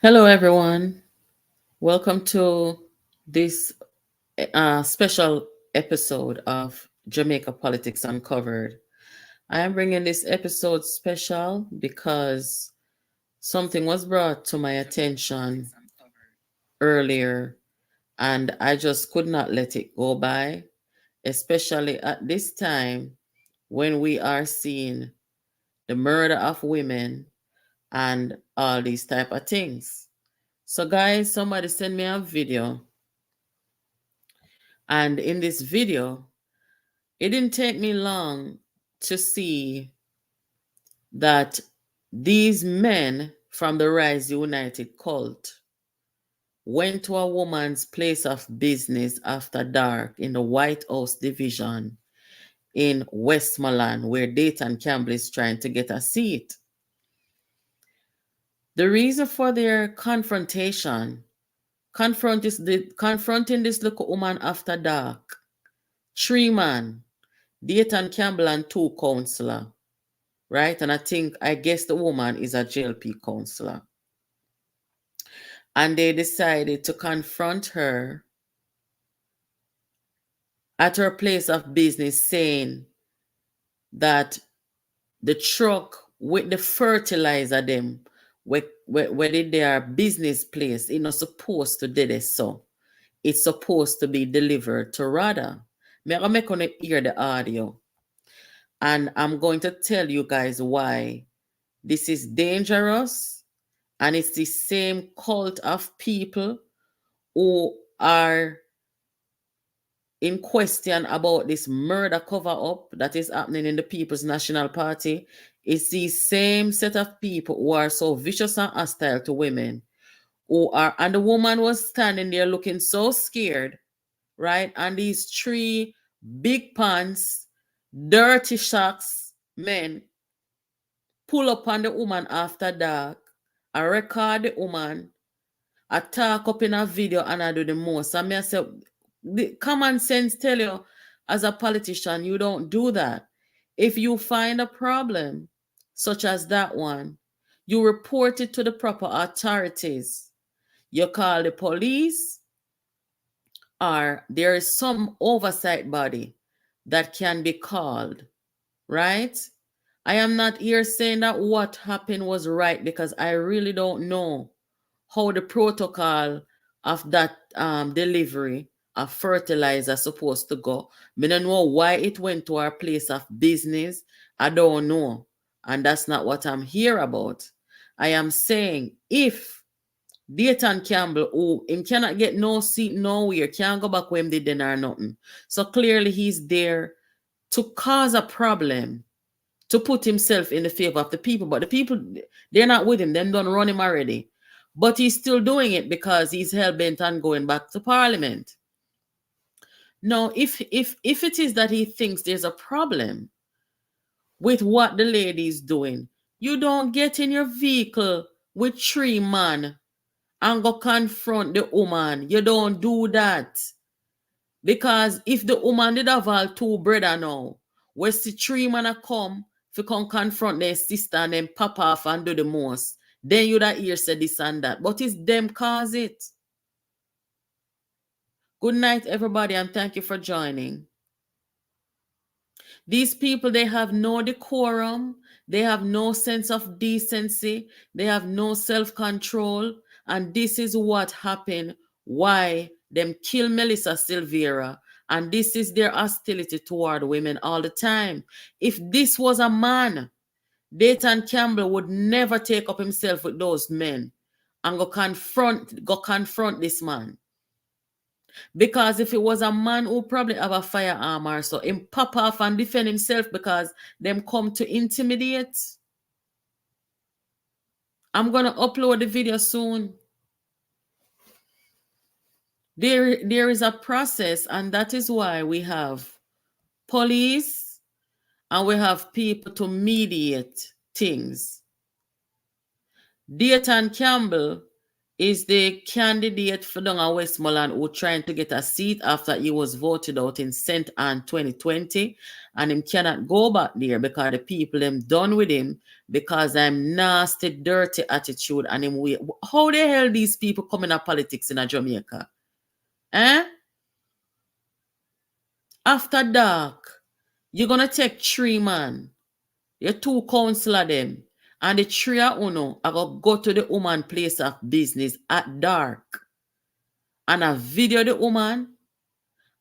Hello, everyone. Welcome to this special episode of Jamaica Politics Uncovered. I am bringing this episode special because something was brought to my attention earlier and I just could not let it go by, especially at this time when we are seeing the murder of women and all these type of things. So guys, somebody send me a video. And in this video, it didn't take me long to see that these men from the Rise United cult went to a woman's place of business after dark in the White House division in Westmoreland, where Dayton Campbell is trying to get a seat. The reason for their confrontation, confronting this little woman after dark, 3 men, Dayton Campbell and 2 councillor, right? And I guess the woman is a JLP councillor. And they decided to confront her at her place of business, saying that the truck with the fertilizer them where their business place, it's not supposed to do this. So it's supposed to be delivered to Rada. I'm going to hear the audio. And I'm going to tell you guys why this is dangerous. And it's the same cult of people who are in question about this murder cover-up that is happening in the People's National Party. It's the same set of people who are so vicious and hostile to women. And the woman was standing there looking so scared, right? And these 3 big pants, dirty socks men pull up on the woman after dark. I record the woman. I talk up in a video and I do the most. I mean, I say, the common sense tell you, as a politician, you don't do that. If you find a problem, such as that one, you report it to the proper authorities. You call the police, or there is some oversight body that can be called, right? I am not here saying that what happened was right, because I really don't know how the protocol of that delivery of fertilizer supposed to go. I don't know why it went to our place of business. I don't know. And that's not what I'm here about. I am saying if Dayton Campbell, who him cannot get no seat nowhere, can't go back where him did then or nothing. So clearly he's there to cause a problem, to put himself in the favor of the people. But the people, they're not with him. Them don't run him already. But he's still doing it because he's hell-bent on going back to Parliament. Now, if it is that he thinks there's a problem with what the lady is doing, you don't get in your vehicle with 3 men and go confront the woman. You don't do that. Because if the woman did have all 2 brother now, where the 3 men come, if you come confront their sister and then pop off and do the most, then you'd hear say this and that. But it's them cause it. Good night, everybody, and thank you for joining. These people, they have no decorum. They have no sense of decency. They have no self-control. And this is what happened. Why them kill Melissa Silvera. And this is their hostility toward women all the time. If this was a man, Dayton Campbell would never take up himself with those men and go confront this man. Because if it was a man who probably have a firearm or so, him pop off and defend himself because them come to intimidate. I'm going to upload the video soon. There is a process, and that is why we have police and we have people to mediate things. Dayton Campbell is the candidate for Donga Westmoreland who trying to get a seat after he was voted out in St. Anne 2020, and him cannot go back there because the people them done with him because I'm nasty, dirty attitude and him way. How the hell these people come in politics in Jamaica? Eh? After dark, you're gonna take 3 man, your 2 councillor them, and the 3 of uno are gonna go to the woman place of business at dark. And I video the woman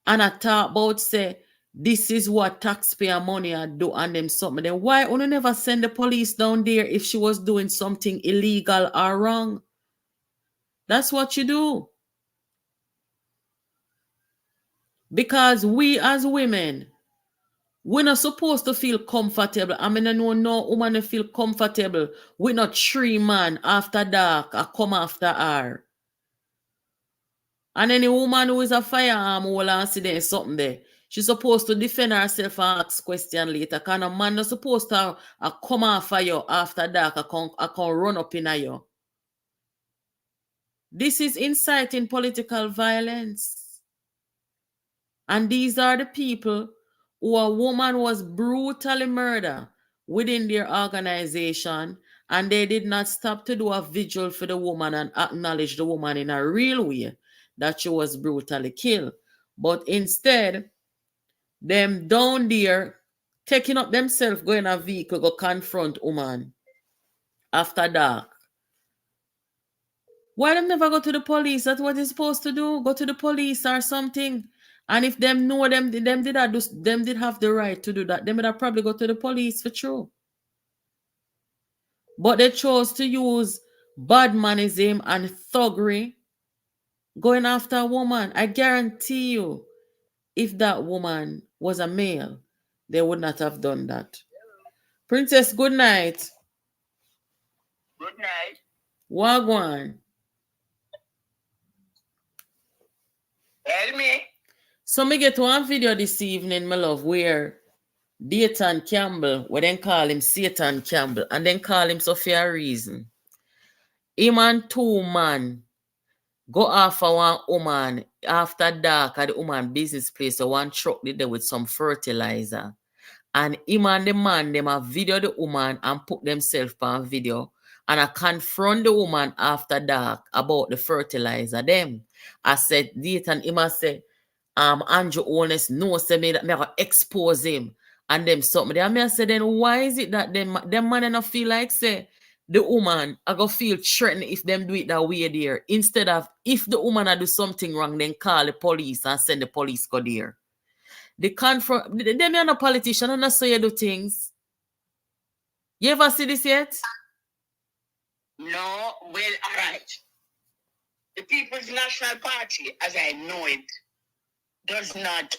and I talk about say this is what taxpayer money I do and them something. Then why would you never send the police down there if she was doing something illegal or wrong? That's what you do. Because we as women, we're not supposed to feel comfortable. I mean, I know no woman feel comfortable. We're not 3 man after dark I come after her. And any woman who is a firearm will answer there something there. She's supposed to defend herself and ask question later. Because a man not supposed to come after you after dark. I can run up in you. This is inciting political violence. And these are the people who a woman was brutally murdered within their organization, and they did not stop to do a vigil for the woman and acknowledge the woman in a real way that she was brutally killed. But instead, them down there taking up themselves, going in a vehicle, go confront woman after dark. Why them never go to the police? That's what they're supposed to do. Go to the police or something. And if them know them did have the right to do that, them would have probably go to the police for true. But they chose to use badmanism and thuggery going after a woman. I guarantee you, if that woman was a male, they would not have done that. Princess, good night. Good night. Wagwan. Tell me. So me get one video this evening, my love, where Dayton Campbell, we then call him Satan Campbell, and then call him so for a reason. Him and 2 man go after one woman after dark at the woman business place, so one truck did there with some fertilizer. And him and the man, them a video the woman and put themselves on video, and I confront the woman after dark about the fertilizer. Them, I said, Dayton, him I say, Andrew Honest no say me that me gonna expose him and them something. And me I say, then why is it that them man not feel like say the woman I go feel threatened if them do it that way there, instead of if the woman I do something wrong, then call the police and send the police go there. They confront them are not politician and not so you do things. You ever see this yet? No, well, all right. The People's National Party, as I know it, does not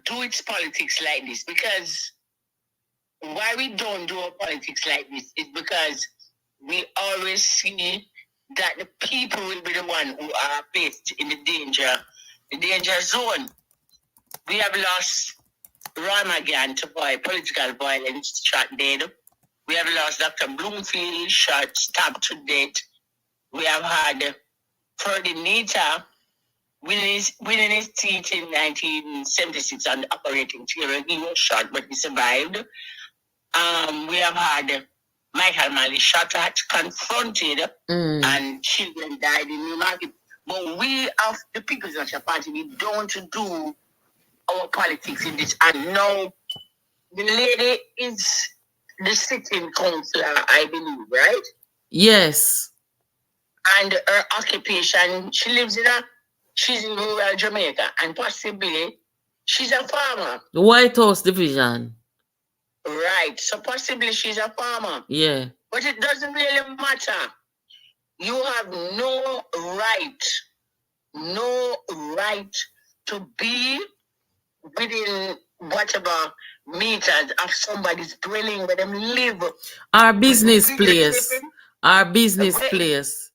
do its politics like this, because why we don't do our politics like this is because we always see that the people will be the one who are placed in the danger zone. We have lost Ramagan to political violence, shot dead. We have lost Dr. Bloomfield, shot, stabbed to death. We have had Ferdinita winning his teeth in 1976 on the operating theater. He was shot, but he survived. We have had Michael Malley shot at, confronted, and children died in Newmarket. But we of the People's National Party, we don't do our politics in this. And now the lady is the sitting councillor, I believe, right? Yes. And her occupation, she's in rural Jamaica, and possibly she's a farmer. The White House division. Right. So possibly she's a farmer. Yeah. But it doesn't really matter. You have no right to be within whatever meters of somebody's dwelling where them live. Our business place. Our business place.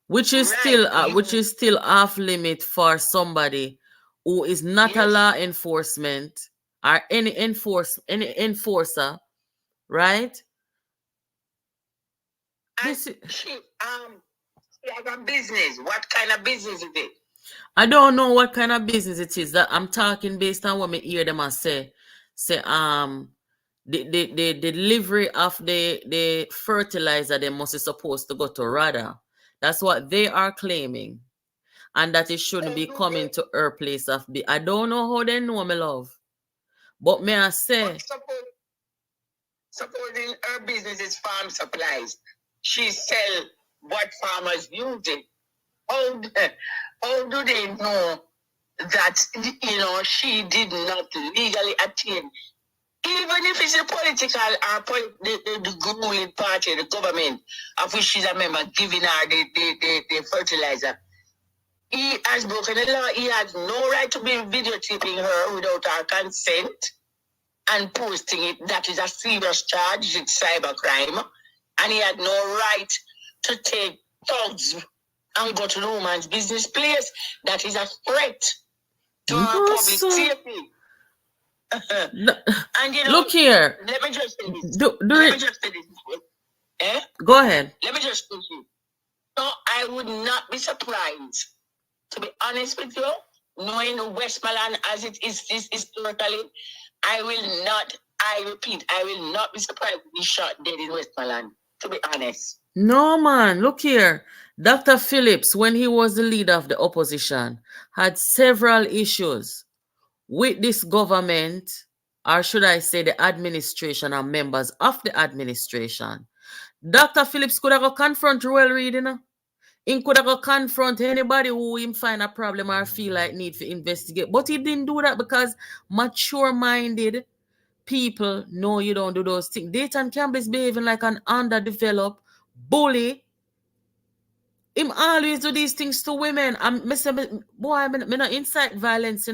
Which is still off limit for somebody who is not a law enforcement or any enforcer, right? And she has a business. What kind of business is it? I don't know what kind of business it is. That I'm talking based on what me hear them say the delivery of the fertilizer they must be supposed to go to Rada. That's what they are claiming. And that it shouldn't be coming to her place of be. I don't know how they know, my love. But may I say, supposing her business is farm supplies, she sell what farmers use it. How do they know that, she did not legally attain? Even if it's a political or the ruling party, the government, of which she's a member, giving her the fertilizer, he has broken the law. He has no right to be videotaping her without her consent and posting it. That is a serious charge. It's cybercrime. And he had no right to take thugs and go to the woman's business place. That is a threat to her public safety. And look here. Let me just say this. Let me just say this. Go ahead. Let me just say this. So I would not be surprised, to be honest with you, knowing Westmoreland as it is historically, I repeat, I will not be surprised to be shot dead in Westmoreland, to be honest. No, man. Look here. Dr. Phillips, when he was the leader of the opposition, had several issues with this government, or should I say the administration and members of the administration. Dr. Phillips could have go confront Royal Reid, He could have go confront anybody who him find a problem or feel like need to investigate. But he didn't do that because mature-minded people know you don't do those things. Dayton Campbell is behaving like an underdeveloped bully. Him always do these things to women. Boy, me not incite violence,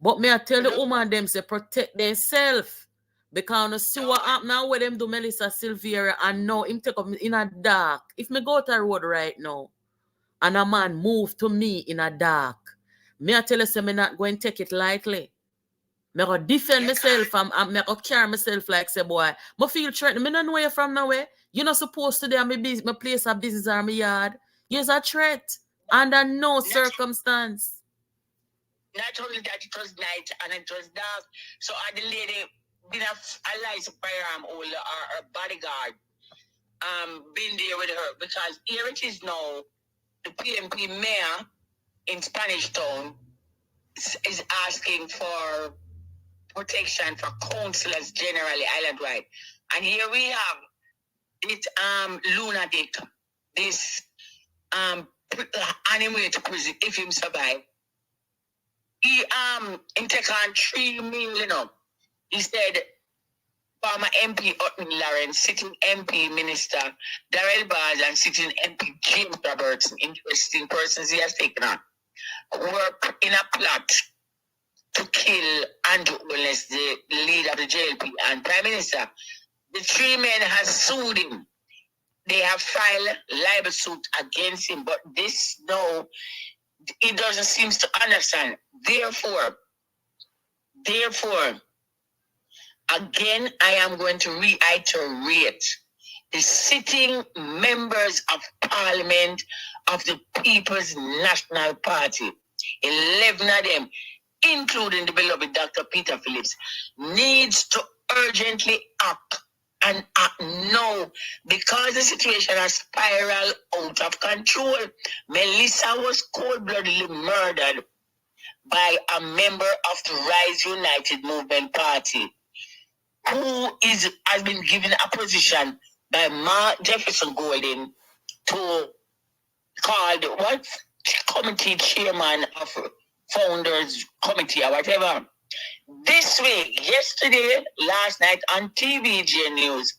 But me I tell the woman them say protect themselves. Because I see what happen now with them do Melissa Silvera and now him take up in a dark. If me go to the road right now and a man move to me in a dark, me I tell you say me not going to take it lightly. Me go defend myself and me go carry myself like say boy. Me feel threatened. Me not know you from nowhere. You're not supposed to do my place of business or my yard. You're a threat under no circumstance. Not only that, it was night and it was dark. So the lady been a license firearm holder or her bodyguard been there with her, because here it is now, the PMP mayor in Spanish Town is asking for protection for councillors generally island-wide. And here we have this lunatic, this animal to prison if him survive. He take on 3 million. He said former MP Otman Lawrence, sitting MP Minister Darrell Bars, and sitting MP James Robertson, interesting persons he has taken on, work in a plot to kill Andrew Holness, the leader of the JLP and Prime Minister. The 3 men have sued him. They have filed libel suit against him, but this, no, he doesn't seem to understand. Therefore, again, I am going to reiterate, the sitting members of Parliament of the People's National Party, 11 of them, including the beloved Dr. Peter Phillips, needs to urgently act and act now, because the situation has spiraled out of control. Melissa was cold-bloodedly murdered by a member of the Rise United Movement Party, who has been given a position by Mark Jefferson Golden to called what committee chairman of Founders Committee or whatever. This week, yesterday, last night on TVG News,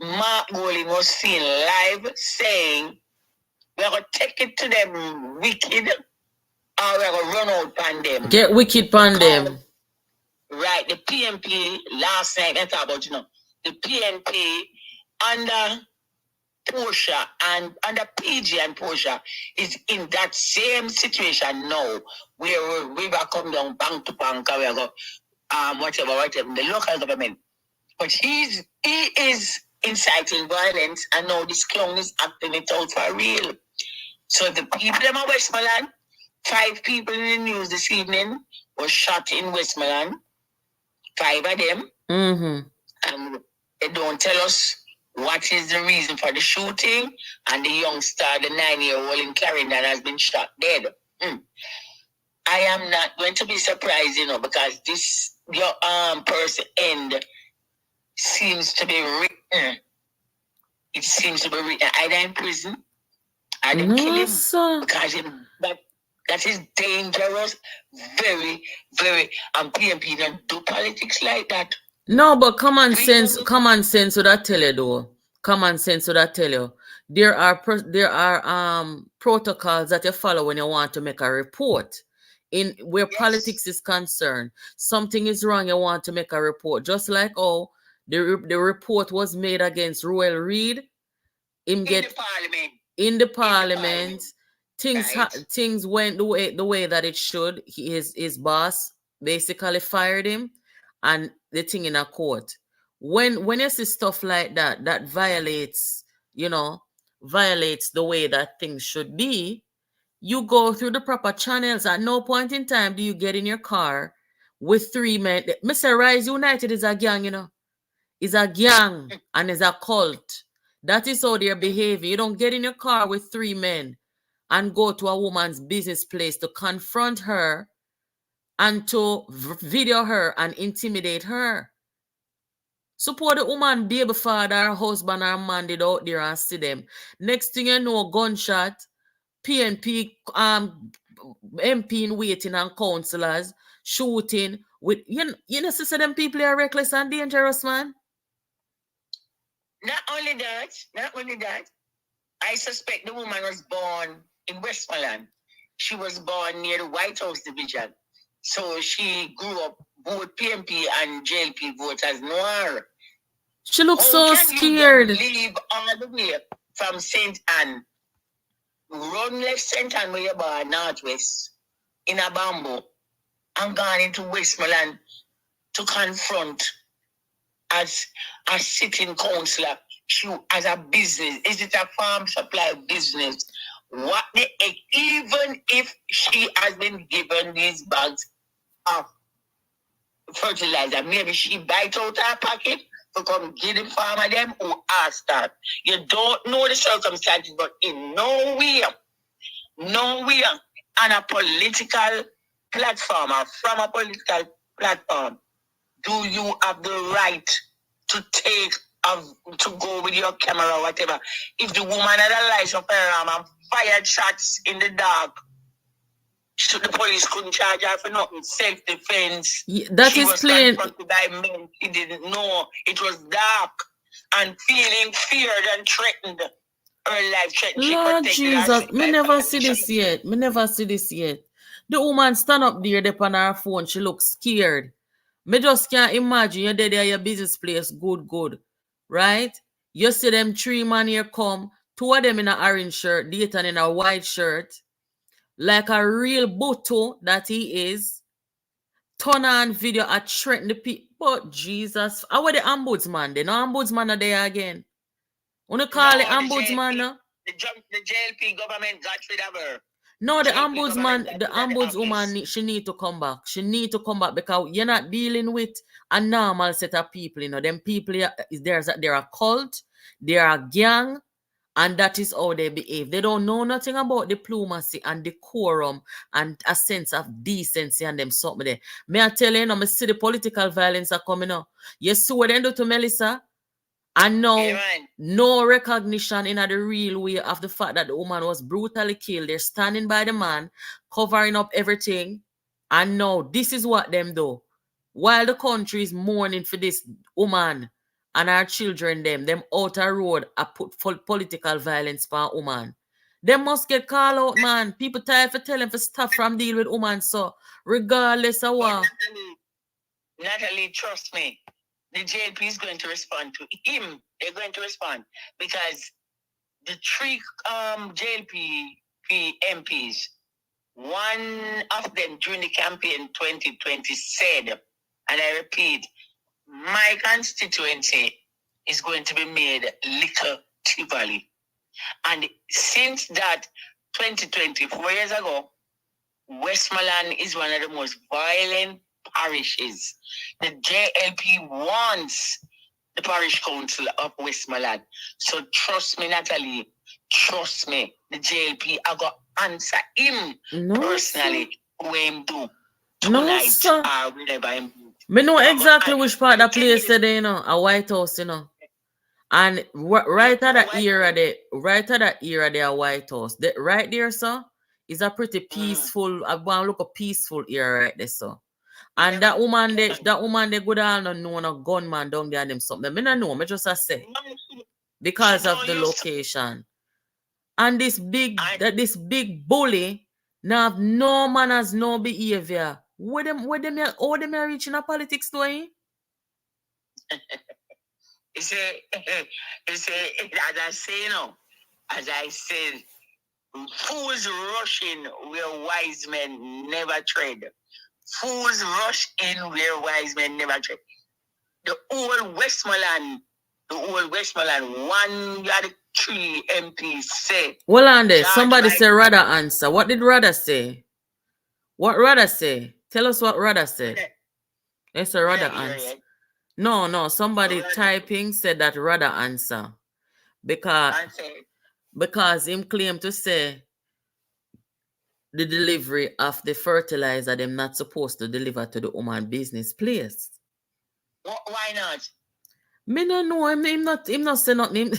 Mark Golden was seen live saying, we're going to take it to them wicked, or we're going to run out on them. Get wicked on them. Right, the PNP last night, I talk about, the PNP under Portia and under PG and Portia is in that same situation now, where we will come down bank to bank, we go, whatever, the local government. But he is inciting violence, and now this clown is acting it out for real. So the people in Westmoreland, 5 people in the news this evening were shot in Westmoreland. 5 of them. And they don't tell us what is the reason for the shooting. And the youngster, the 9-year-old in Clarendon, has been shot dead. I am not going to be surprised, because this person end seems to be written. It seems to be written either in prison or they kill him, because that is dangerous. Very, very. And PMP don't do politics like that. No, but common sense would that tell you though. Common sense would that tell you. There are protocols that you follow when you want to make a report. In where politics is concerned, something is wrong, you want to make a report. Just like the report was made against Royal Reid. In the parliament. Things went the way that it should. His boss basically fired him, and the thing in a court. When you see stuff like that, that violates the way that things should be. You go through the proper channels. At no point in time do you get in your car with 3 men. Mr. Rise United is a gang, It's a gang and it's a cult. That is how they're behaving. You don't get in your car with 3 men and go to a woman's business place to confront her and to video her and intimidate her. Support the woman, baby father, her husband, her man did out there and see them. Next thing you know, gunshot, PNP, MP in waiting and councillors shooting with sister, them people are reckless and dangerous, man. Not only that, I suspect the woman was born in Westmoreland. She was born near the White House division. So she grew up both PMP and JLP voters noir. She looks so scared. Leave all the way from St. Anne, run left St. Anne where you are Northwest, in a bamboo, and gone into Westmoreland to confront as a sitting councillor. She as a business. Is it a farm supply business? What the heck? Even if she has been given these bags of fertilizer, maybe she bite out her pocket to come give the farmer them who asked that. You don't know the circumstances, but in no way on a political platform or from a political platform do you have the right to to go with your camera or whatever. If the woman had a license firearm and fired shots in the dark, so the police couldn't charge her for nothing. Self-defense. That she is was plain. confronted by men she didn't know. It was dark and feeling feared and threatened. Her life threatened. Lord Jesus, me never see this yet. The woman stand up there on her phone. She looks scared. Me just can't imagine you're there at your business place. Good. Right? You see them 3 men here come. 2 of them in an orange shirt. Dayton in a white shirt. Like a real buto that he is. Turn on video and threaten the people. But Jesus. How are the ombudsman? The ombudsman are there again. Wanna call the ombudsman now? The JLP government got rid of her. No, the ombudswoman, she need to come back. She need to come back because you're not dealing with a normal set of people. Them people, they're a cult, they're a gang, and that is how they behave. They don't know nothing about diplomacy and decorum and a sense of decency and them something there. May I tell you, I see the political violence are coming up. You see what they do to Melissa? And now, no recognition in the real way of the fact that the woman was brutally killed. They're standing by the man, covering up everything. And now, this is what them do. While the country is mourning for this woman and our children, them outer road are put political violence for a woman. They must get called out, man. People tired for telling for stuff from deal with woman. So, regardless of what. Natalie, trust me. The JLP is going to respond to him. They're going to respond because the 3 JLP MPs, one of them during the campaign 2020 said, and I repeat, my constituency is going to be made little Tivoli. And since that 24 years ago, Westmoreland is one of the most violent parishes. The JLP wants the parish council of Westmoreland. So trust me, Natalie, trust me, the JLP I got answer him personally who him do tonight or whatever him do. Me know exactly which part that place today, you know, a White House, you know. And right at that era there, a White House. Right there, sir, is a pretty peaceful, I want to look a peaceful era right there, sir. And that woman they good all no know no gunman down there and them something. Me no know, me just a say. Because of the location. And this big bully now have no manners, no behavior. Where them are reaching a politics doing? You say, as I say, as I said, fools rushing where wise men never tread. Fools rush in where wise men never tread. The old Westmoreland, one got three MPs say. Well, on there, somebody say Rada answer. What did Rada say? What Rada say? Tell us what Rada said. It's a Rada answer. No, somebody typing said that Rada answer. Because him claim to say the delivery of the fertilizer them not supposed to deliver to the woman business place. Why not? Me no know him not say nothing.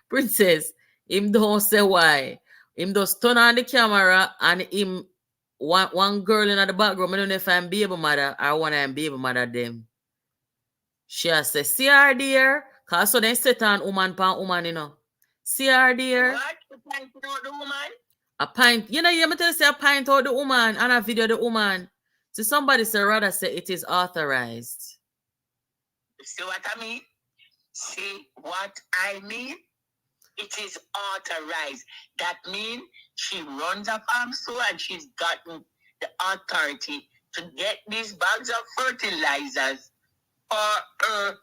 Princess, him don't say why. Him just turn on the camera and him one girl in the background. I don't know if I'm baby mother or one I'm baby mother them. She has said, see her there, cause so they set on woman pan woman, you know. See her there. What? A pint out the woman? A pint. You know, you tell you say a pint out the woman and a video the woman. So somebody say rather say it is authorized. See what I mean? See what I mean? It is authorized. That means she runs a farm store and she's gotten the authority to get these bags of fertilizers for her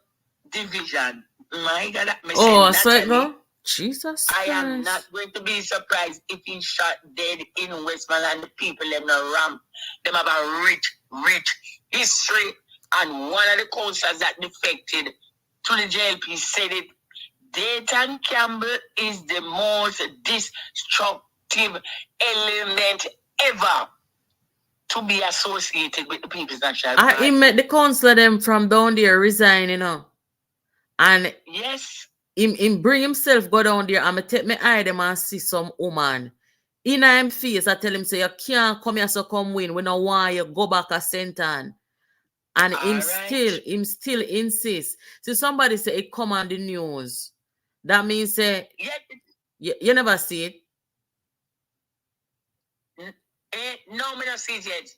division. My God, so it go? Jesus I Christ. am not going to be surprised if he's shot dead in Westmoreland. The people them no ramp. Them have a rich history. And one of the councillors that defected to the JLP said it. Dayton Campbell is the most destructive element ever to be associated with the People's National Party. He met the councillor them from down there resign, you know. And yes, him bring himself go down there and me take my eye them and see some woman. In him face, I tell him say you can't come here so come win. We don't want you go back a Senton. And him still insists. So somebody say it come on the news. That means say you never see it. No, me not see it yet.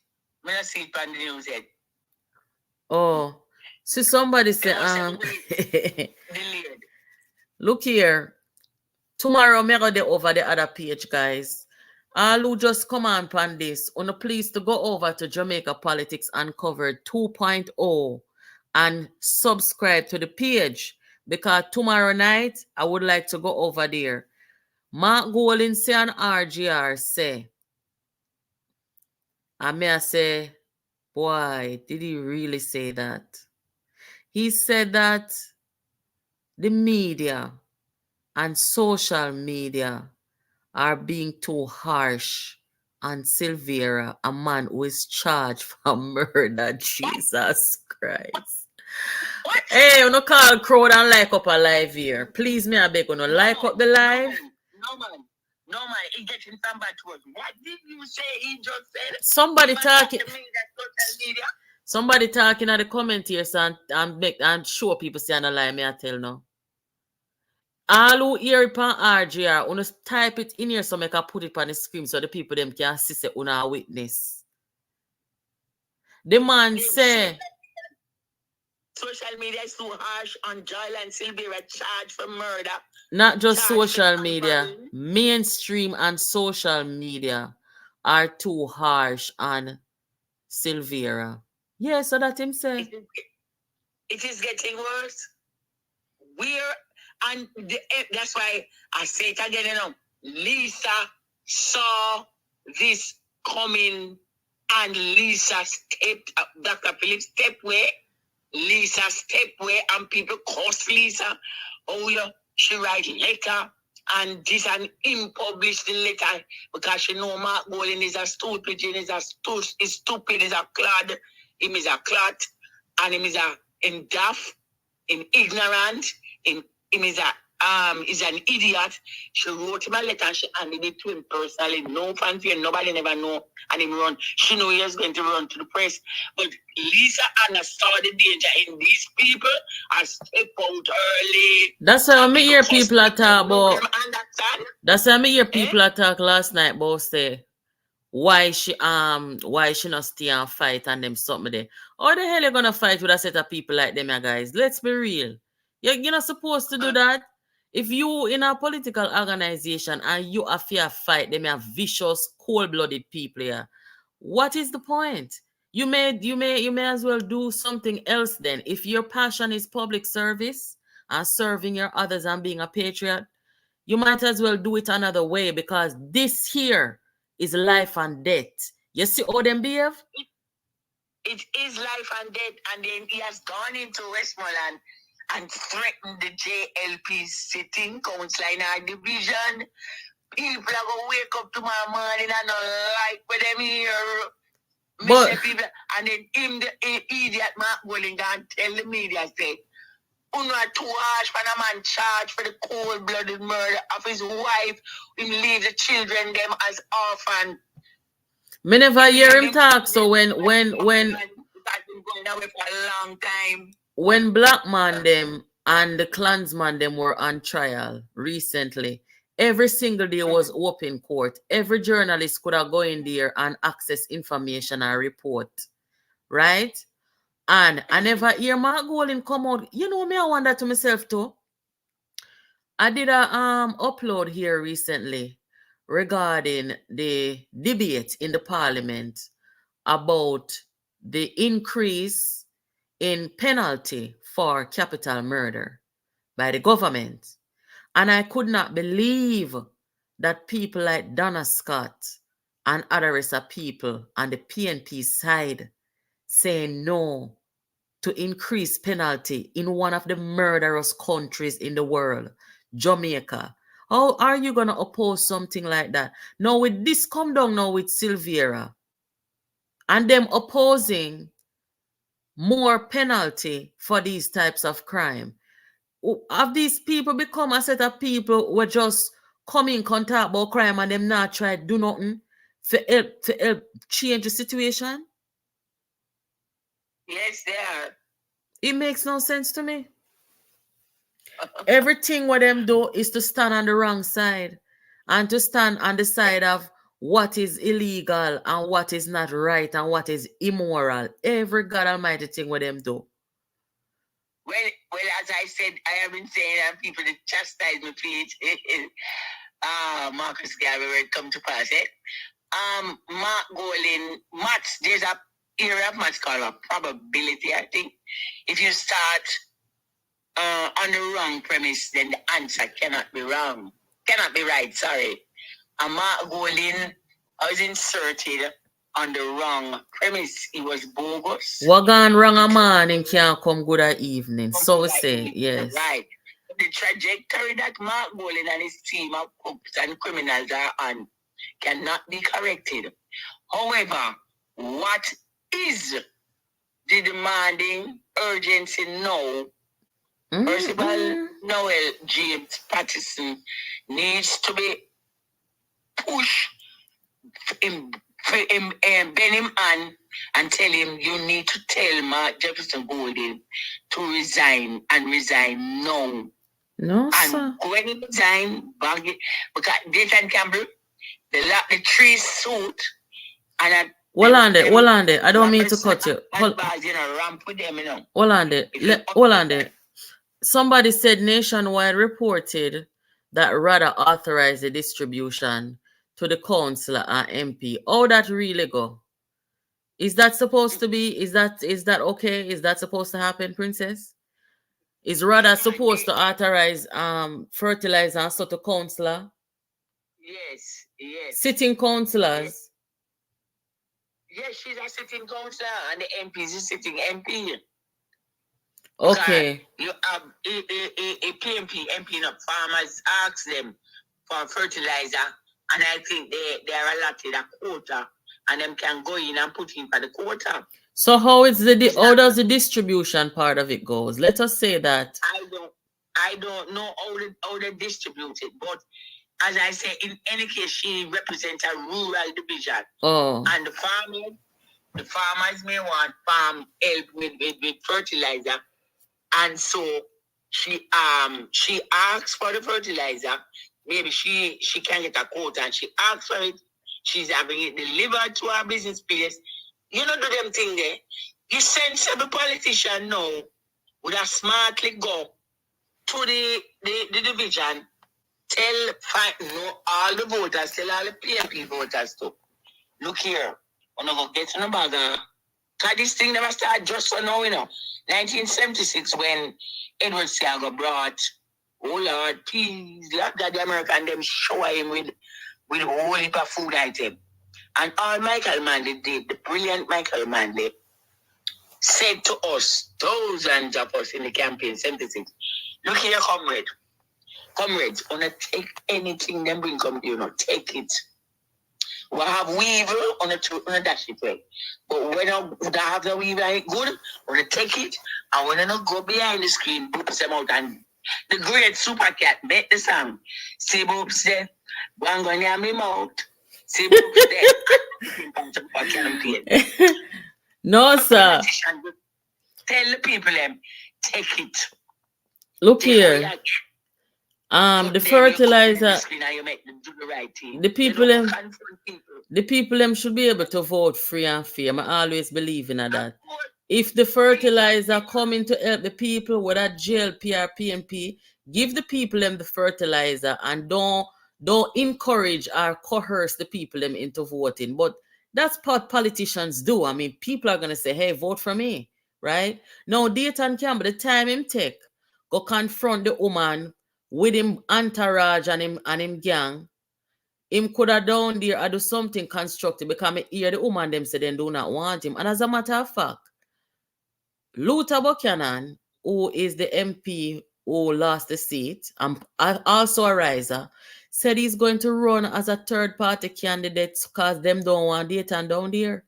Me not see it on the news yet. Oh, so somebody say look here. Tomorrow me go there over the other page, guys. All who just come on pan this, please to go over to Jamaica Politics Uncovered 2.0 and subscribe to the page, because tomorrow night I would like to go over there. Mark Golin say and RGR say, and me I say, boy, did he really say that? He said that the media and social media are being too harsh on Silvera, a man who is charged for murder. Jesus Christ. What? Hey, you no call crowd and like up a live here. Please, me I beg you, like up the live. No man, he getting somebody to us. What did you say he just said? Somebody talking. Somebody talking at the comment here, so and show people say on the line, me I tell no. All who hear it on RGR, you type it in here so I can put it on the screen so the people them can see say una witness. The man say social media is too harsh on Joel and Silvera charged for murder. Not just social media, mainstream and social media are too harsh on Silvera. Yeah, so that him say. It is getting worse. That's why I say it again, you know. Lisa saw this coming and Lisa stepped up. Dr. Phillips stepped away. Lisa stepped away and people cursed Lisa. Oh, yeah, she write letter and this and him published the letter because she know Mark Golding is a stupid, is stupid, is a clod, him is a clot, and him is daft, him ignorant, him is an idiot. She wrote him a letter and she handed it to him personally. No fancy and nobody never know. And him run. She knew he was going to run to the press. But Lisa understood the danger in these people and step out early. That's how me hear people talk about. That's how me hear people talk last night about say why she not stay and fight and them something there. How the hell you gonna fight with a set of people like them, guys? Let's be real. You're not supposed to do that. If you in a political organization and you are fear fight, them are vicious, cold-blooded people here. What is the point? You may as well do something else then. If your passion is public service and serving your others and being a patriot, you might as well do it another way because this here is life and death. You see how them behave? It is life and death, and then he has gone into Westmoreland and threatened the JLP sitting council in our division. People are going to wake up tomorrow morning and not like with them here. But, people, and then him, the idiot Mark Golding, and tell the media, say, "You know, too harsh for a man charged for the cold-blooded murder of his wife. Him leave the children them as orphans." Me never hear him talk. So when going away for a long time. When Black Man them and the Klansman them were on trial recently, every single day was open court. Every journalist could have go in there and access information and report, right? And I never hear Mark Golding come out. You know me, I wonder to myself too. I did a upload here recently regarding the debate in the parliament about the increase in penalty for capital murder by the government. And I could not believe that people like Donna Scott and other rest of people on the PNP side saying no to increase penalty in one of the murderous countries in the world, Jamaica. How are you going to oppose something like that? Now with this come down now with Silvera and them opposing more penalty for these types of crime. Have these people become a set of people who just come in contact about crime and them not try to do nothing to help change the situation? Yes, they are. It makes no sense to me. Everything what them do is to stand on the wrong side and to stand on the side of what is illegal and what is not right and what is immoral. Every God Almighty thing what them do. Well, as I said, I have been saying that people that chastise me, please. Marcus Garvey will come to pass. Mark Golding, maths, there's a area of maths called a probability, I think. If you start on the wrong premise, then the answer cannot be wrong. Cannot be right, sorry. And Mark Golding was inserted on the wrong premise. He was bogus. What gone wrong a morning can't come good at evening. So we say, yes. Right. The trajectory that Mark Golding and his team of cooks and criminals are on cannot be corrected. However, what is the demanding urgency now? First of all, Noel James Patterson needs to be pushed bend him on and tell him you need to tell Mark Jefferson Golding to resign and resign now. No, and sir. When he resign, because Dayton Campbell, they lock the three suit and hold on there. I don't mean to cut you. Hold on there. Somebody said Nationwide reported that rather authorized the distribution to the councillor and MP. How that really go? Is that supposed to be? Is that okay? Is that supposed to happen, Princess? Is rather supposed to authorize fertilizer and so to councillor? Yes, yes. Sitting councillors? Yes, she's a sitting councillor and the MP is a sitting MP. Okay. You have a PMP, MP, not farmers ask them for fertilizer, and I think they are allotted a quota, and them can go in and put in for the quota. So how is how does the distribution part of it goes? Let us say that. I don't know how they distribute it, but as I say, in any case, she represents a rural division. Oh. And the farmers may want farm help with fertilizer. And so she asks for the fertilizer. Maybe she can get a quota and she asks for it. She's having it delivered to her business place. You know, do them thing there. You sensible politician now would have smartly go to the division, tell all the voters, tell all the PMP voters to look here. I'm going to get in the bag. Because this thing never started just so now, 1976 when Edward Seago brought, oh Lord, please, let God the American them shower him with a whole heap of food item. And all Michael Manley did, the brilliant Michael Manley, said to us, thousands of us in the campaign, 76, look here, comrades, wanna take anything them bring come to take it. We have weevil on a dash it way. But when I have the weevil good, we take it, and when I go behind the screen, boops them out, and the great super cat bet the song. See boops there, one going near me mouth. See boops there. No, sir. Tell the people them, take it. Look here. The fertilizer. The people them should be able to vote free and fair. I always believe in that. If the fertilizer coming to help the people, whether JLP or PMP, give the people them the fertilizer and don't encourage or coerce the people them into voting. But that's what politicians do. I mean, people are gonna say, "Hey, vote for me," right? Now, Dayton Campbell, the time him take, go confront the woman with him entourage and him gang. Him could have down there or do something constructive because I hear the woman them say they do not want him. And as a matter of fact, Luther Buchanan, who is the MP who lost the seat, and also a riser, said he's going to run as a third-party candidate because them don't want Dayton down there.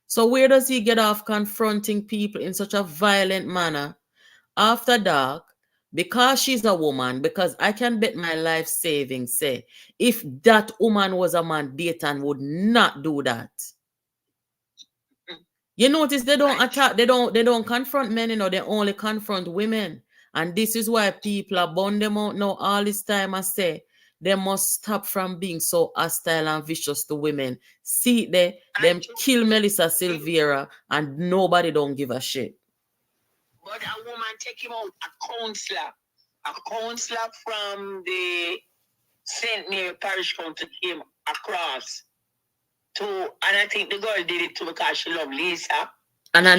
So where does he get off confronting people in such a violent manner after dark? Because she's a woman, because I can bet my life savings, say, if that woman was a man, Dayton would not do that. You notice they don't attack, they don't confront men, they only confront women. And this is why people are burn them out now all this time. I say they must stop from being so hostile and vicious to women. See them kill Melissa Silvera and nobody don't give a shit. But a woman take him out, a counselor from the St. Mary Parish Council came across to, and I think the girl did it too because she loved Lisa. And I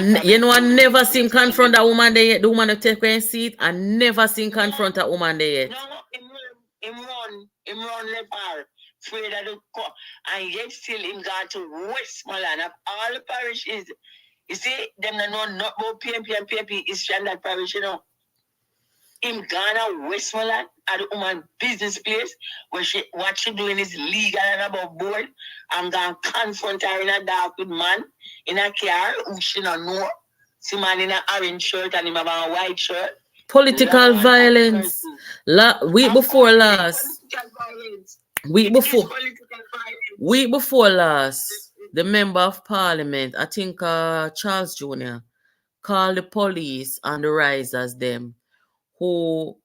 never seen confront a woman there yet. The woman to take her seat. I never seen confront a woman there yet. No, him run left her, afraid of the court, and yet still him got to Westmoreland of all the parishes. You see, them know not about PMP and PMP is that parish, In Ghana, Westmoreland, at the woman business place, where what she doing is legal and above board. I'm going to confront her in a dark with man in a car who she don't know. See man in an orange shirt and him have a white shirt. Political violence. Week before last, the member of parliament, I think Charles Jr., called the police and the risers them who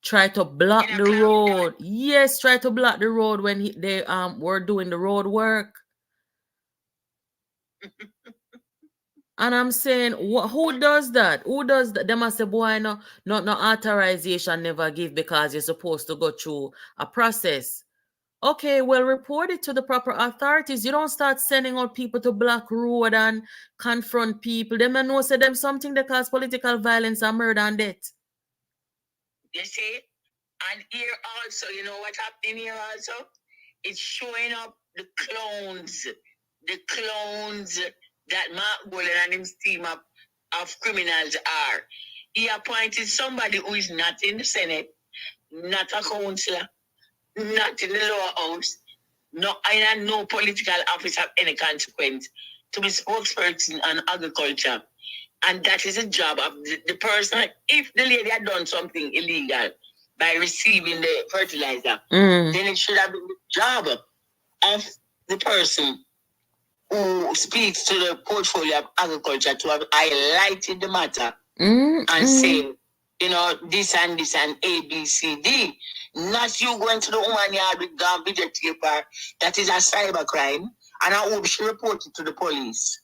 try to block the road. Yes, try to block the road when they were doing the road work. And I'm saying, who does that? Who does that? They must say, boy, no authorization never give because you're supposed to go through a process. Okay, well, report it to the proper authorities. You don't start sending out people to block road and confront people. They may know say them something that cause political violence and murder and death. You see? And here also, you know what happened here also? It's showing up the clones that Mark Bolan and his team of criminals are. He appointed somebody who is not in the Senate, not a councillor, not in the lower house, no political office of any consequence, to be spokesperson on agriculture. And that is a job of the person. If the lady had done something illegal by receiving the fertilizer, then it should have been the job of the person who speaks to the portfolio of agriculture to have highlighted the matter and say, you know, this and this and A, B, C, D. Not you going to the woman yard with gun videotaper. That is a cyber crime. And I hope she reported to the police.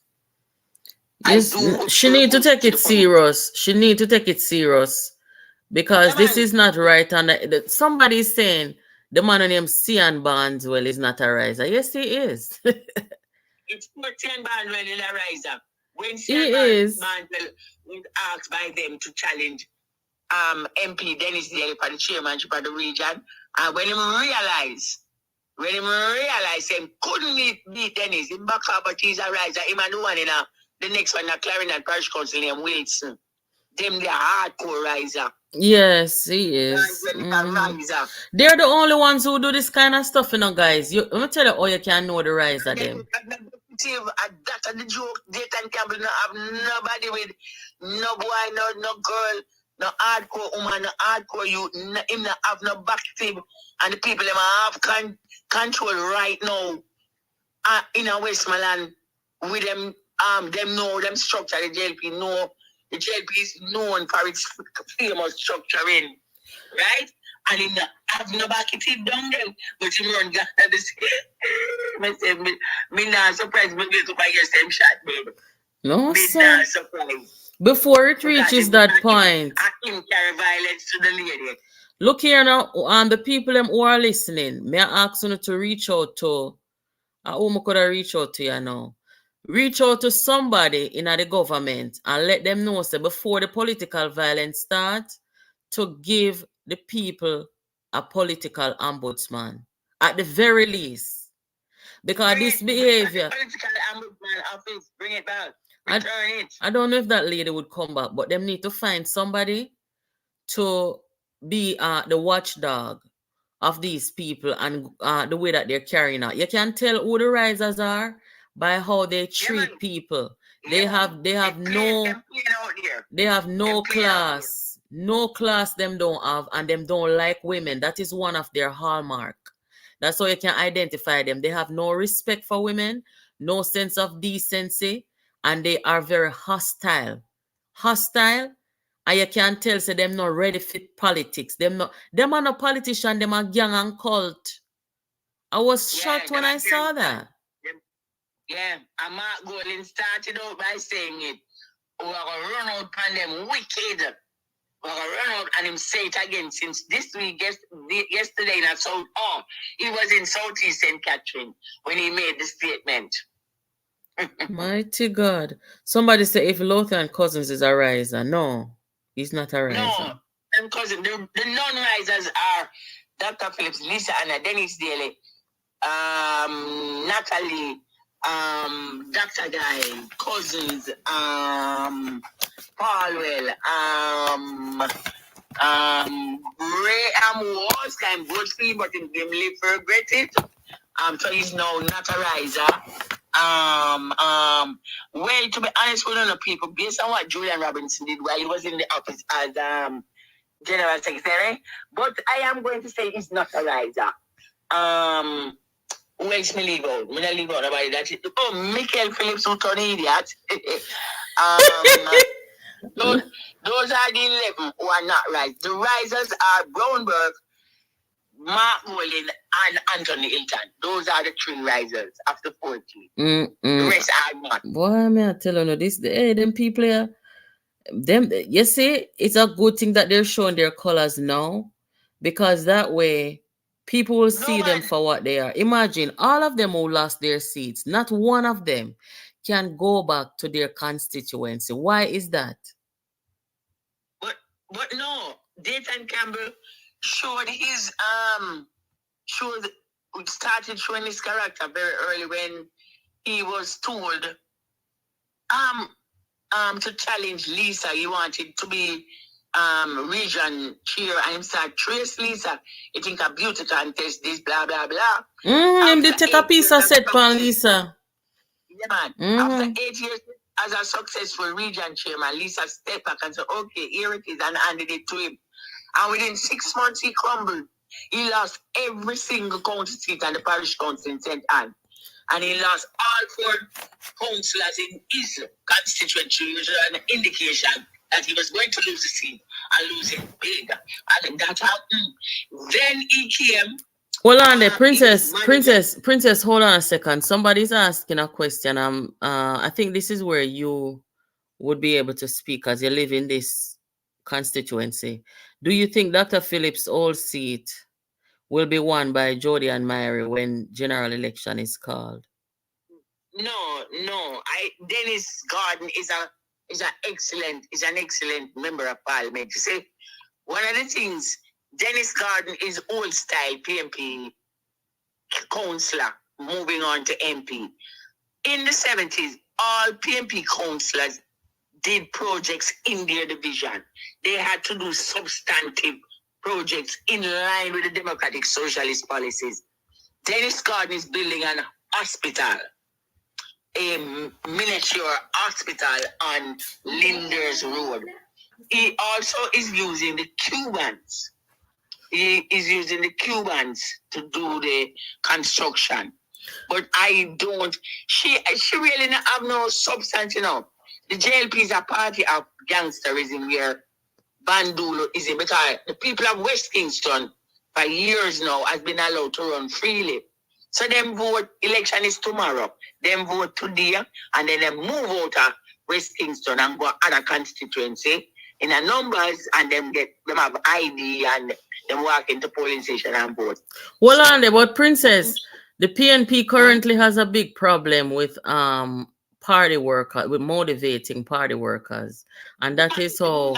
Yes, she need to take it serious. She need to take it serious. Because this is not right. And somebody is saying the man named Cian Barneswell is not a riser. Yes, he is. It's not Cian Barneswell is a riser. When He is. Barneswell was asked by them to challenge MP Dennis Daly for the chairmanship of the region, and when he realized him couldn't beat Dennis, he back up, but he's a riser. Him and the one in the next one, the Clarendon Parish Council named Wilson. Them the hardcore riser. Yes, he is. They're the only ones who do this kind of stuff, you know, guys. Let me tell you how you can know the riser them. That's the joke. Dayton Campbell no have nobody with no boy, no girl, no hardcore woman, no hardcore youth. Him not have no back tip, and the people them have control right now in a Westmoreland with them. Them know them structure. The JLP know. The JLP is known for its famous structuring, right? And in have no back it down them, but you run got this. Me not surprised me get up against them shot, baby. No, me sir. not surprised. Before it reaches that point, I him carry violence to the lady. Look here now, and the people them who are listening, may I ask you to reach out to, who could I reach out to you now? Reach out to somebody in the government and let them know, say, before the political violence starts, to give the people a political ombudsman, at the very least. Because this behavior... Political ombudsman office, bring it back. Return it. I don't know if that lady would come back, but them need to find somebody to be the watchdog of these people and the way that they're carrying out. You can tell who the risers are by how they treat people. They have no class. No class them don't have, and them don't like women. That is one of their hallmark. That's how you can identify them. They have no respect for women, no sense of decency, and they are very hostile. Hostile, and you can tell say them not ready for politics. Them are not politician, them are gang and cult. I was shocked when I saw that. Yeah, and Mark Golden started out by saying it. We're going to run out on them wicked. We're going to run out, and him say it again since this week, yesterday in South. Oh, he was in Southeast St. Catherine when he made the statement. Mighty God. Somebody say if Lothian Cousins is a riser. No, he's not a riser. No, and cousin, the non-risers are Dr. Phillips, Lisa Anna, Dennis Daly, Natalie, Dr. Guy, Cousins, Paulwell, Ray was kind of good feel, but him live for regret it. So he's now not a riser. Well, to be honest with you, people, based on what Julian Robinson did while he was in the office as General Secretary, but I am going to say he's not a riser. Who else me leave out? Me not leave out about that. Oh, Michael Phillips who turned idiot. Those are the 11 who are not right. The risers are Brownberg, Mark Mullin, and Anthony Hilton. Those are the 3 risers after 40. The rest are not. Boy, may I tell you this? Them people here, you see, it's a good thing that they're showing their colors now, because that way people will see them for what they are. Imagine all of them who lost their seats, not one of them can go back to their constituency. Why is that? But no, Dayton Campbell showed his started showing his character very early when he was told to challenge Lisa. He wanted to be region chair and start trace Lisa. You think a beauty contest, this blah blah blah. Him did take a piece of set pan Lisa. Yeah, man. After 8 years as a successful region chairman, Lisa stepped back and said, okay, here it is, and handed it to him. And within 6 months, he crumbled. He lost every single county seat and the parish council in St. Anne. And he lost all 4 councillors in his constituency, which was an indication that he was going to lose the seat and lose it big. And that happened. Then he came. Hold on there, Princess, hold on a second. Somebody's asking a question. I think this is where you would be able to speak as you live in this constituency. Do you think Dr. Phillips' old seat will be won by Jody and Myrie when general election is called? No. Dennis Gordon is an excellent member of parliament. You see, one of the things, Dennis Gordon is old style PMP councillor moving on to MP. In the 70s, all PMP councillors did projects in their division. They had to do substantive projects in line with the democratic socialist policies. Dennis Gordon is building an hospital, a miniature hospital on Linders Road. He also is using the Cubans. He is using the Cubans to do the construction. But she really not have no substance, you know. The JLP is a party of gangsterism where banduloism, because the people of West Kingston for years now has been allowed to run freely. So them vote, election is tomorrow. Them vote today, and then they move out of West Kingston and go other constituency in a numbers, and them have ID and them walk into polling station and vote. Hold on there, but Princess, the PNP currently has a big problem with party workers, with motivating party workers, and that is how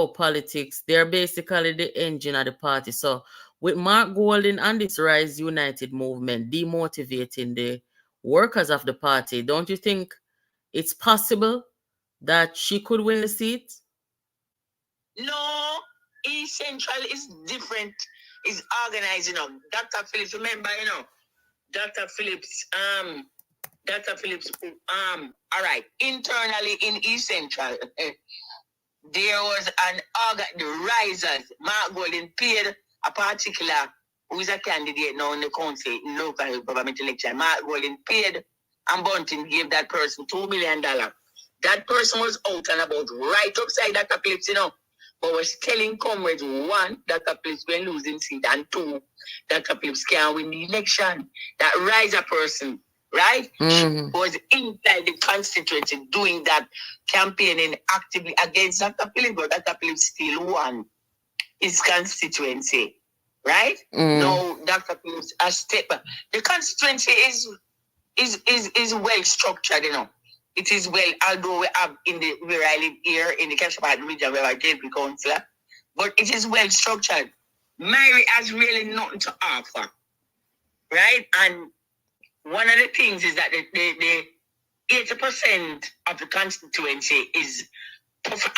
politics. They're basically the engine of the party. So with Mark Golding and this Rise United movement demotivating the workers of the party, don't you think it's possible that she could win the seat? No, East Central is different. Is organized, you know. Dr. Phillips, remember, you know, Dr. Phillips, all right, internally in East Central, there was the risers. Mark Golding paid a particular, who is a candidate now in the council, in local government election. Mark Golding paid, and Bunting gave that person $2 million. That person was out and about right upside Dr. Phillips, you know. But was telling comrades, 1, Dr. Phillips will losing seat, and 2, Dr. Phillips can't win the election. That riser person, right, was inside the constituency doing that, campaigning actively against Dr. Phillips, but Dr. Phillips still won his constituency, right? No, Dr. Phillips has stepped back. The constituency is well structured, you know. It is well, although we have where I live here in the Campbell region where I gave the councillor, but it is well structured. Myrie has really nothing to offer, right? And one of the things is that the 80% of the constituency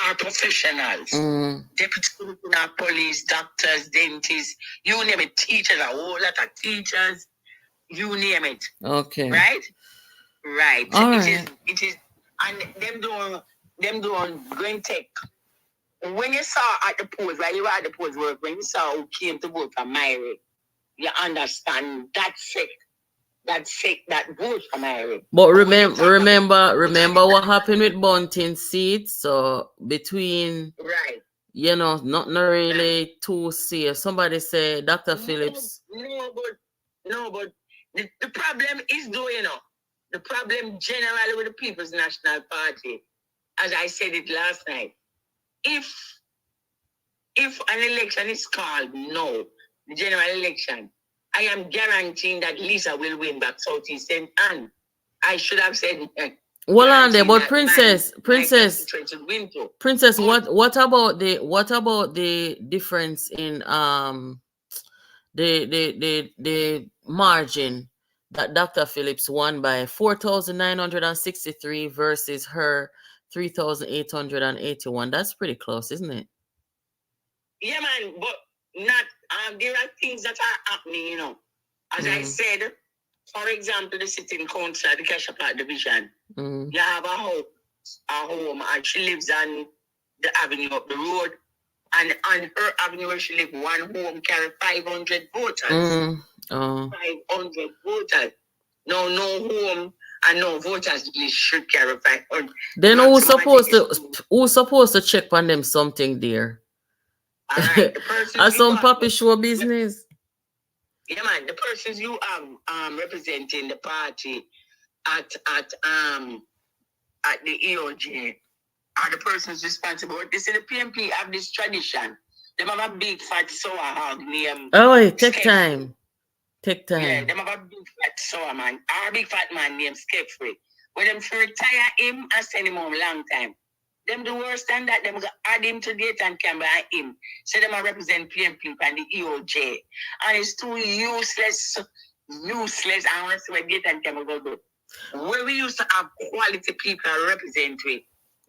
are professionals. Deputy commissioner, police, doctors, dentists, you name it, teachers, a whole lot of teachers, you name it. Okay. Right? Right. All it right. is, and them doing green tech. When you saw at the polls, while you were at the polls work, when you saw who came to vote for Myrie, you understand that vote for Myrie. But remember what happened with Bunting's seat. So between you know, not really too serious. Somebody said Dr. Phillips. No, but the problem is you know. The problem generally with the People's National Party, as I said it last night, if an election is called no, the general election, I am guaranteeing that Lisa will win back Southeast St. Anne. I should have said Well, on there, but that Princess, But what about the difference in the margin that Dr. Phillips won by 4,963 versus her 3,881? That's pretty close, isn't it? Yeah, man, but not there are things that are happening, you know. As I said, for example, the sitting council at the Cassia Park Division, you have a home, and she lives on the avenue up the road, and on her avenue where she lives, one home carry 500 voters. 500 voters. No home and no voters list should carry 500. Then who's supposed to check on them something there? All right, the persons as some puppy show business. Yeah, man, the persons you are representing the party at the EOJ are the persons responsible. They say the PMP have this tradition. They have a big fat sour hog named. Oh, take time. Take time. Yeah, them have a big fat sour man. Our big fat man named Skepfrey. When them to retire him and send him home long time. Them do worse than that. Them go add him to Dayton, Campbell and him. So them represent PMP and the EOJ. And it's too useless. I want to see where Dayton Campbell go do. Where we used to have quality people represent with.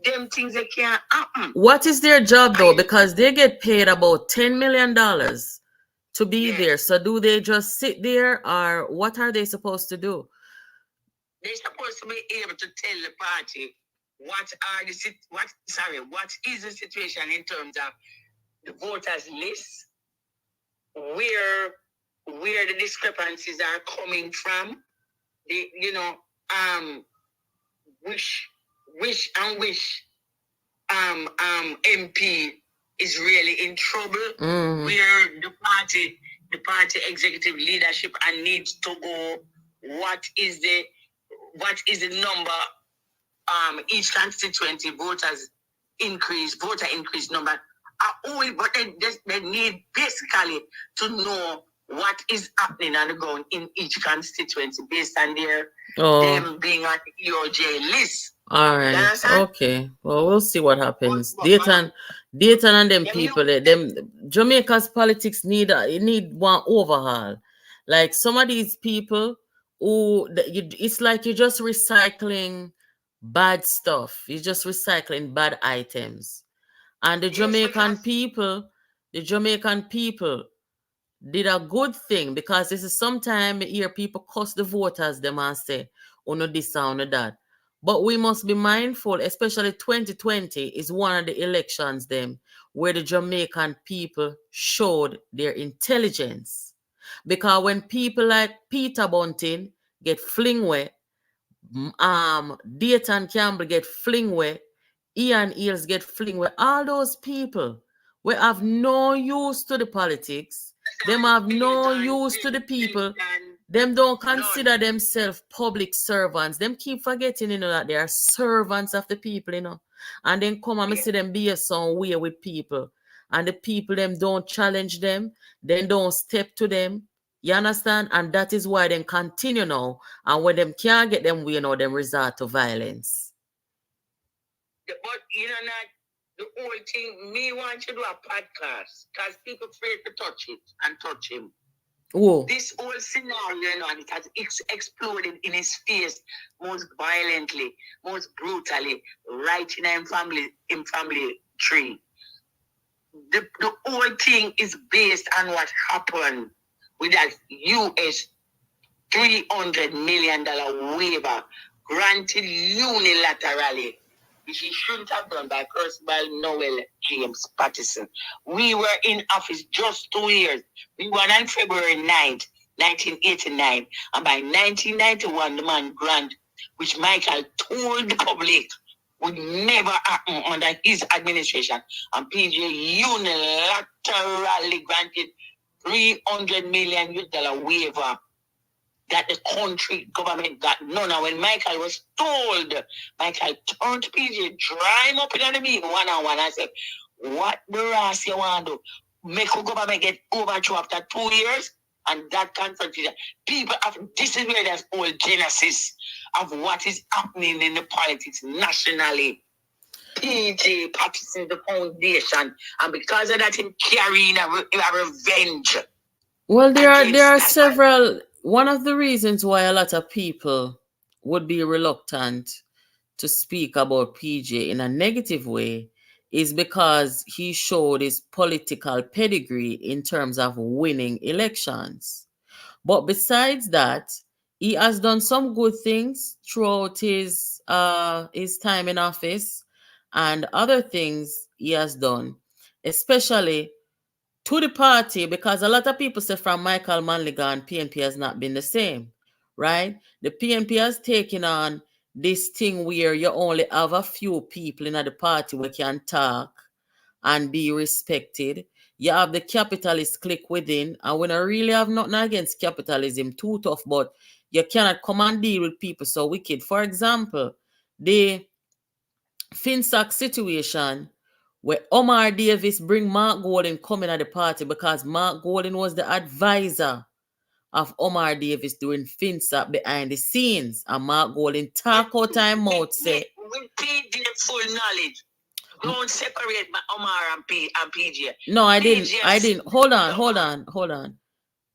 Them things that can't happen. What is their job though? Because they get paid about $10 million to be there. So do they just sit there, or what are they supposed to do? They're supposed to be able to tell the party what is the situation in terms of the voters list, where the discrepancies are coming from, which MP is really in trouble, where the party executive leadership and needs to go, what is the number each constituency voter increase number but they need basically to know what is happening on the ground in each constituency based on them being on the EOJ list. All right. Okay. Well, we'll see what happens. Dayton and them people, them Jamaica's politics need one overhaul. Like some of these people who it's like you're just recycling bad stuff. You're just recycling bad items. And the Jamaican people did a good thing, because this is sometimes you hear people cuss the voters them and say, oh no this or no that. But we must be mindful, especially 2020 is one of the elections them where the Jamaican people showed their intelligence. Because when people like Peter Bunting get fling away, Dayton Campbell get fling away, Ian Eels get fling away, all those people we have no use to the politics, them have no use to the people, them don't consider themselves public servants. Them keep forgetting, that they are servants of the people, and then come and see them be some way with people, and the people them don't challenge them, then don't step to them. You understand? And that is why they continue now. And when them can't get them way, them resort to violence. But the whole thing, me want to do a podcast because people afraid to touch it and touch him. Whoa. This whole scenario, and it has exploded in his face most violently, most brutally, right in his family tree. The whole thing is based on what happened with that US $300 million waiver granted unilaterally, which he shouldn't have done by Percival Noel James Patterson. We were in office just 2 years. We won on February 9th, 1989. And by 1991, the man grant, which Michael told the public would never happen under his administration. And PJ unilaterally granted $300 million waiver that the country government got. No, now when Michael was told, Michael turned to PJ, dry him up in the meeting one-on-one and said, what the rest you want to do? Make the government get overthrown after 2 years? And that confrontation, this is where there's whole genesis of what is happening in the politics nationally. PJ practicing the foundation, and because of that, him carrying a revenge. Well, there are several. One of the reasons why a lot of people would be reluctant to speak about PJ in a negative way is because he showed his political pedigree in terms of winning elections. But besides that, he has done some good things throughout his time in office, and other things he has done, especially to the party, because a lot of people say from Michael Manligan, PNP has not been the same, right? The PNP has taken on this thing where you only have a few people in the party who can talk and be respected. You have the capitalist clique within, and we don't really have nothing against capitalism, too tough, but you cannot come and deal with people so wicked. For example, the Finsack situation where Omar Davis bring Mark Golden coming at the party because Mark Golden was the advisor of Omar Davis during Finsack behind the scenes, and Mark Golden talk out time out say we PJ full knowledge. Don't separate Omar and PJ. No, I didn't. Hold on.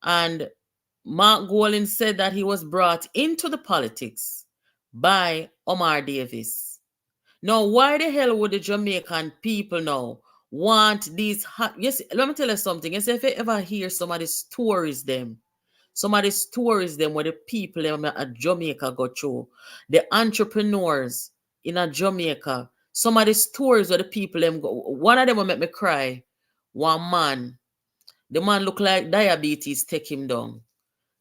And Mark Golden said that he was brought into the politics by Omar Davis. Now, why the hell would the Jamaican people now want these yes, let me tell you something. Yes, if you ever hear some of the stories where the people at Jamaica go through, the entrepreneurs in a Jamaica, some of the stories where the people go, one of them will make me cry. One man, the man look like diabetes take him down,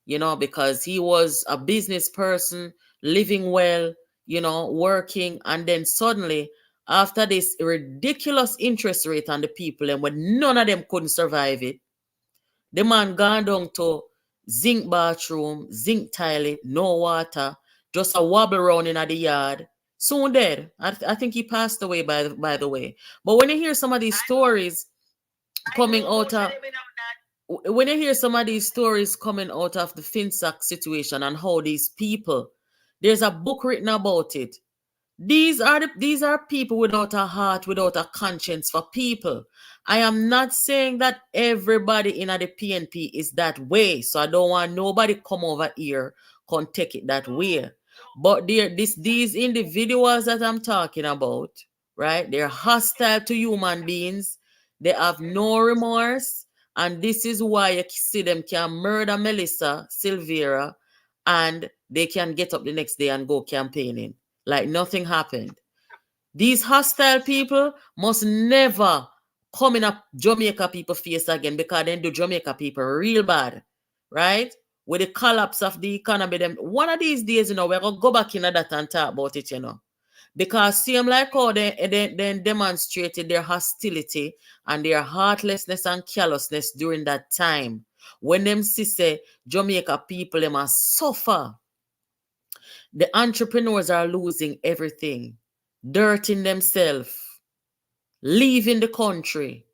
because he was a business person, living well, working, and then suddenly, after this ridiculous interest rate on the people, and when none of them couldn't survive it, the man gone down to zinc bathroom, zinc toilet, no water, just a wobble around in the yard, soon dead. I think he passed away, by the way. But when you hear some of these stories coming out of when you hear some of these stories coming out of the Finsack situation and how these people, there's a book written about it. These are people without a heart, without a conscience for people. I am not saying that everybody in the PNP is that way, so I don't want nobody come over here can take it that way. But these individuals that I'm talking about, right? They're hostile to human beings. They have no remorse. And this is why you see them can murder Melissa, Silvera, and they can get up the next day and go campaigning like nothing happened. These hostile people must never come in a Jamaica people face again, because they do Jamaica people real bad, right? With the collapse of the economy, one of these days, we're going to go back in that and talk about it, because same like how they demonstrated their hostility and their heartlessness and callousness during that time. When them say Jamaica people, they must suffer. The entrepreneurs are losing everything, dirting themselves, leaving the country,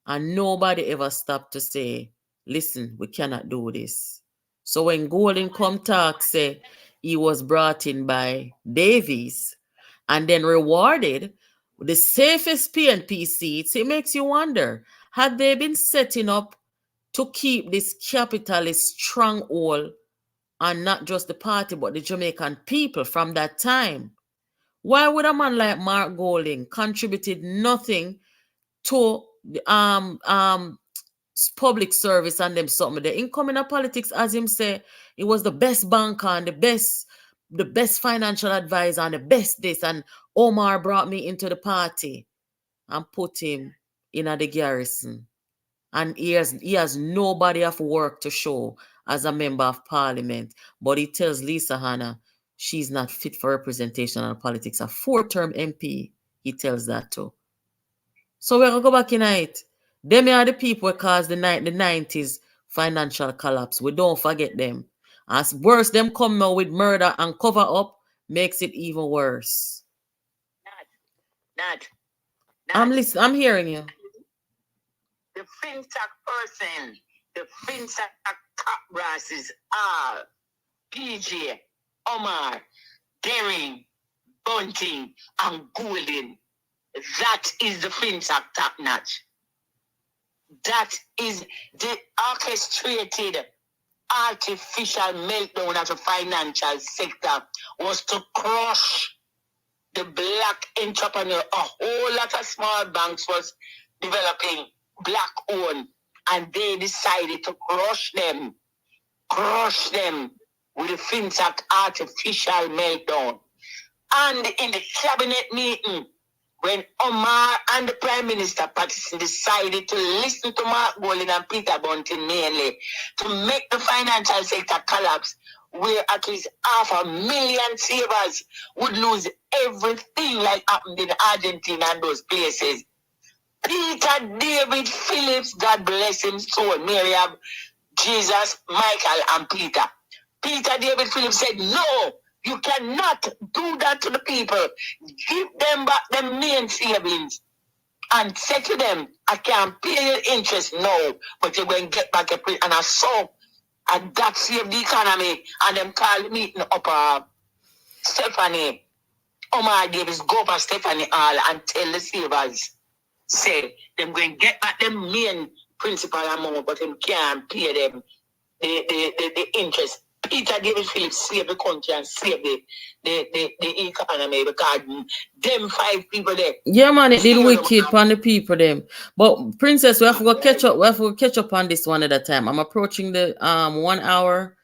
and nobody ever stopped to say, listen, we cannot do this. So when Golden come talk, say he was brought in by Davies and then rewarded with the safest PNP seats, it makes you wonder, had they been setting up to keep this capitalist stronghold and not just the party but the Jamaican people from that time? Why would a man like Mark Golding contributed nothing to the public service and them something? The income in politics, as him say, he was the best banker and the best financial advisor and the best this, and Omar brought me into the party and put him in the garrison. And he has nobody of work to show as a member of parliament. But he tells Lisa Hanna she's not fit for representation in politics. A 4-term MP, he tells that too. So we're going to go back in it. Them are the people who caused the 90s financial collapse. We don't forget them. As worse, them come now with murder and cover up makes it even worse. Not. I'm listening. I'm hearing you. The Finsack person, the Finsack top brasses are PJ, Omar, Derry, Bunting, and Golden. That is the FinTech top notch. That is the orchestrated artificial meltdown of the financial sector was to crush the black entrepreneur. A whole lot of small banks was developing black owned, and they decided to crush them with the FinTech artificial meltdown. And in the cabinet meeting, when Omar and the Prime Minister Patterson decided to listen to Mark Golding and Peter Bunting mainly to make the financial sector collapse, where at least 500,000 savers would lose everything like happened in Argentina and those places. Peter David Phillips, God bless him soul, Miriam, Jesus, Michael, and Peter. Peter David Phillips said, no, you cannot do that to the people. Give them back their main savings and say to them, I can't pay your interest now, but you're going to get back your pay. And I saw, and that saved the economy. And them called the meeting up Stephanie, Omar Davis, go for Stephanie Hall and tell the savers, say, them going to get back their main principal amount, but them can't pay them the interest. Peter David Phillips saved the country and saved the economy because them 5 people there. Yeah, man, it did wicked on the people them. But Princess, we have to go catch up. We have to go catch up on this one at a time. I'm approaching the 1 hour,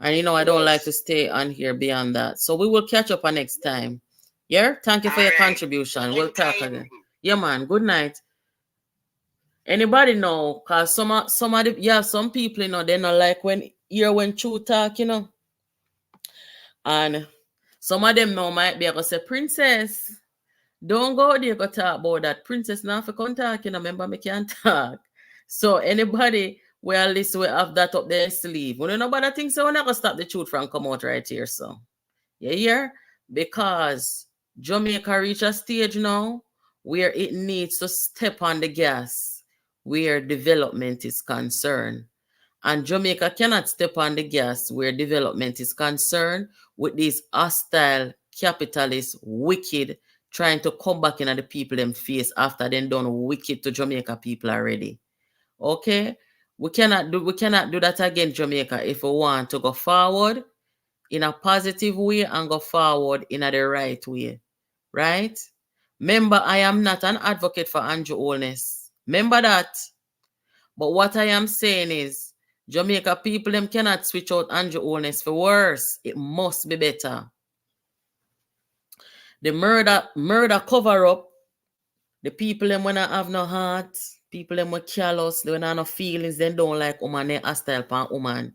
and you know I don't like to stay on here beyond that. So we will catch up on next time. Yeah, thank you for your contribution. We'll talk again. Yeah, man. Good night. Anybody know? Cause some of the some people, you know, they not like when true talk, you know. And some of them now might be able to say, Princess, don't go there go talk about that. Princess now for come talk, you know, remember me can't talk. So anybody at least we have that up their sleeve. When nobody thinks so, we're not gonna stop the truth from come out right here. So you hear? Because Jamaica reach a stage now where it needs to step on the gas where development is concerned. And Jamaica cannot step on the gas where development is concerned with these hostile, capitalist, wicked, trying to come back in at the people them face after they done wicked to Jamaica people already. Okay? We cannot do that again, Jamaica, if we want to go forward in a positive way and go forward in the right way. Right? Remember, I am not an advocate for Andrew Holness. Remember that. But what I am saying is, Jamaica people them cannot switch out Andrew Holness for worse. It must be better. The murder cover up. The people them when I have no heart, people them when callous, they when have no feelings, they don't like woman, they hostile pan woman.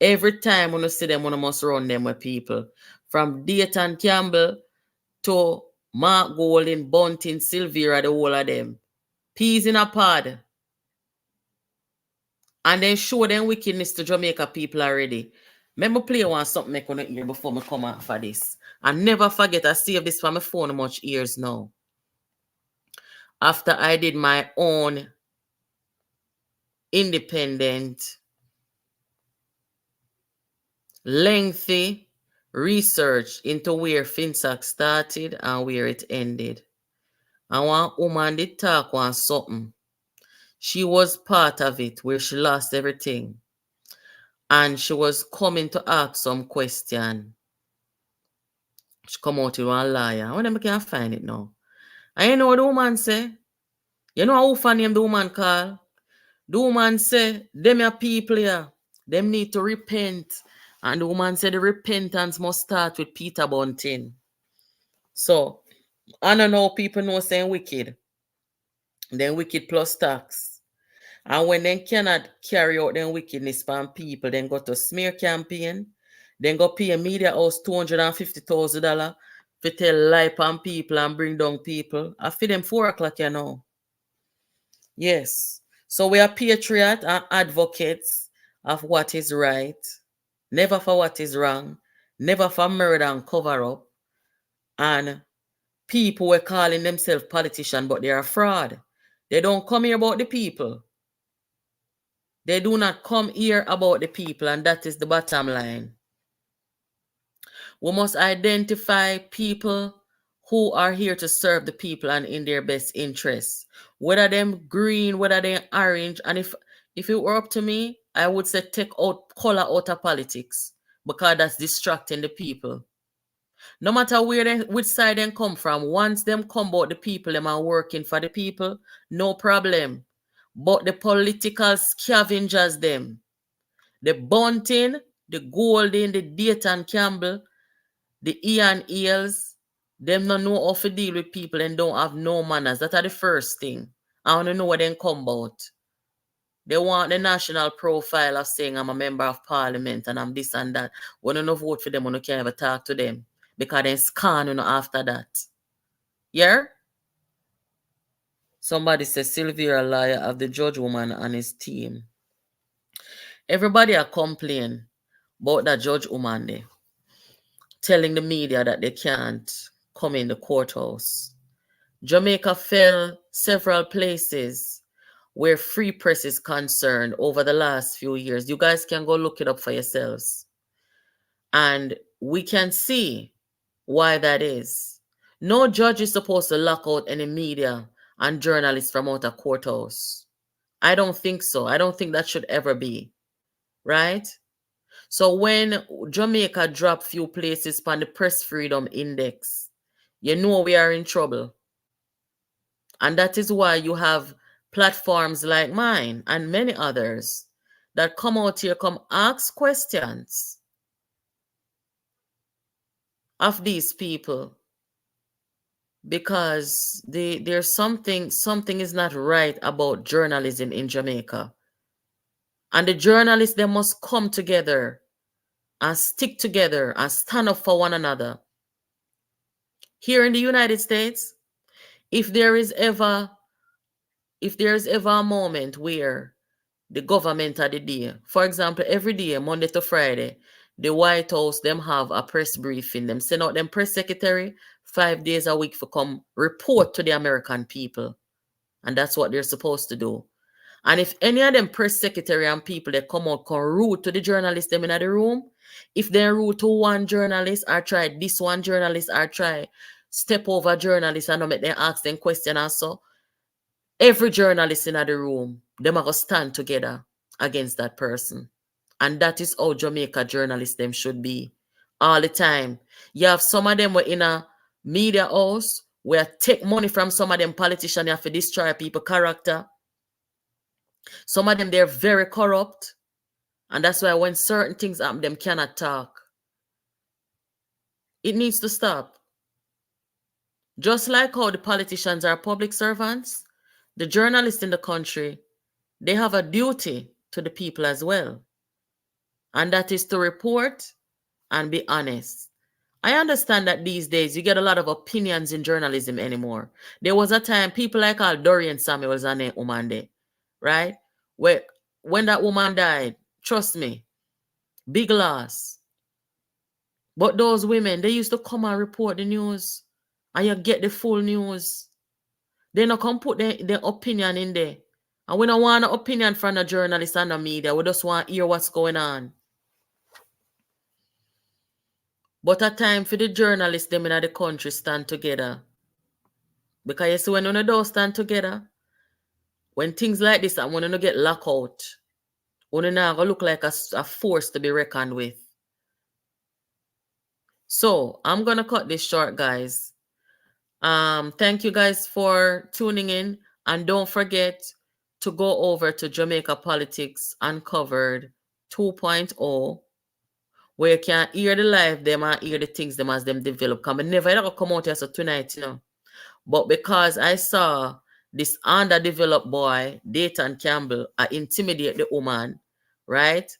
Every time when you see them, when you must run them with people. From Dayton, Campbell to Mark Golding, Bunting, Silvera, the whole of them. Peas in a pod. And then show them wickedness to Jamaica people already. Remember play one something I couldn't hear before me come out for this. And never forget I save this from my phone much years now. After I did my own independent, lengthy research into where FinTech started and where it ended. And one woman did talk on something. She was part of it where she lost everything. And she was coming to ask some question. She come out with one liar. When I can't find it now. And you know what the woman say? You know how funny name the woman call? The woman say, them are people here. Them need to repent. And the woman said the repentance must start with Peter Bunting. So, I don't know people know saying wicked. Then wicked plus tax. And when they cannot carry out their wickedness from people, then go to smear campaign. Then go pay a media house $250,000 to tell lie on people and bring down people. I feed them 4 o'clock, you know. Yes. So we are patriots and advocates of what is right. Never for what is wrong. Never for murder and cover up. And people were calling themselves politicians, but they are fraud. They don't come here about the people. They do not come here about the people, and that is the bottom line. We must identify people who are here to serve the people and in their best interests. Whether them green, whether they orange, and if it were up to me, I would say take out color out of politics because that's distracting the people. No matter which side they come from, once them come about the people, them are working for the people, no problem. But the political scavengers, them, the Bunting, the Golding, the Dayton Campbell, the Ian Eels, them not know how to deal with people and don't have no manners. That are the first thing. I want to know what they come about. They want the national profile of saying I'm a member of parliament and I'm this and that. When you no vote for them, when you can't ever talk to them. Because they scan you know after that. Yeah? Somebody says Silvera liar of the judge woman and his team. Everybody are complaining about that judge woman there, telling the media that they can't come in the courthouse. Jamaica fell several places where free press is concerned over the last few years. You guys can go look it up for yourselves. And we can see why that is. No judge is supposed to lock out any media and journalists from out of courthouse. I don't think so. I don't think that should ever be. Right? So when Jamaica dropped few places on the press freedom index, you know we are in trouble. And that is why you have platforms like mine and many others that come out here, come ask questions of these people, because there's something is not right about journalism in Jamaica. And the journalists, they must come together and stick together and stand up for one another. Here in the United States, if there is ever a moment where the government of the day, for example, every day, Monday to Friday, the White House, them have a press briefing. Them send out them press secretary 5 days a week for come report to the American people. And that's what they're supposed to do. And if any of them press secretary and people that come out, come rude to the journalists them in the room, if they're rude to one journalist or try this one journalist or try step over journalists and not make them ask them question and so, every journalist in the room, them are going to stand together against that person. And that is how Jamaica journalists them should be all the time. You have some of them were in a media house where take money from some of them politicians, you have to destroy people's character. Some of them, they're very corrupt. And that's why when certain things happen, them cannot talk. It needs to stop. Just like how the politicians are public servants, the journalists in the country, they have a duty to the people as well. And that is to report and be honest. I understand that these days you get a lot of opinions in journalism anymore. There was a time people like Dorian Samuels and a woman there, right? Where when that woman died, trust me, big loss. But those women, they used to come and report the news. And you get the full news. They not come put their opinion in there. And we don't want an opinion from the journalists and the media. We just want to hear what's going on. But at time for the journalists, them in the country stand together. Because you see, when you don't stand together, when things like this and when you get locked out, when you not going to look like a force to be reckoned with. So, I'm going to cut this short, guys. Thank you guys for tuning in. And don't forget to go over to Jamaica Politics Uncovered 2.0, where you can hear the live them and hear the things them as them develop. Because I never ever come out here so tonight, you know. But because I saw this underdeveloped boy, Dayton Campbell, intimidate the woman, right?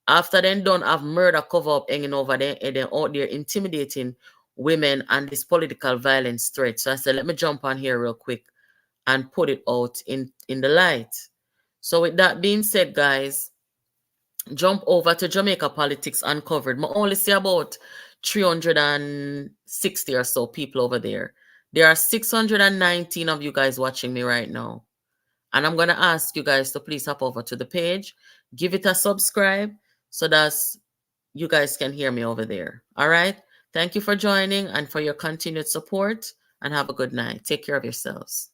After then done have murder cover up hanging over there and then out there intimidating women and this political violence threat. So I said, let me jump on here real quick and put it out in the light. So with that being said, guys, jump over to Jamaica Politics Uncovered. I only see about 360 or so people over there. There are 619 of you guys watching me right now. And I'm going to ask you guys to please hop over to the page, give it a subscribe so that you guys can hear me over there. All right. Thank you for joining and for your continued support, and have a good night. Take care of yourselves.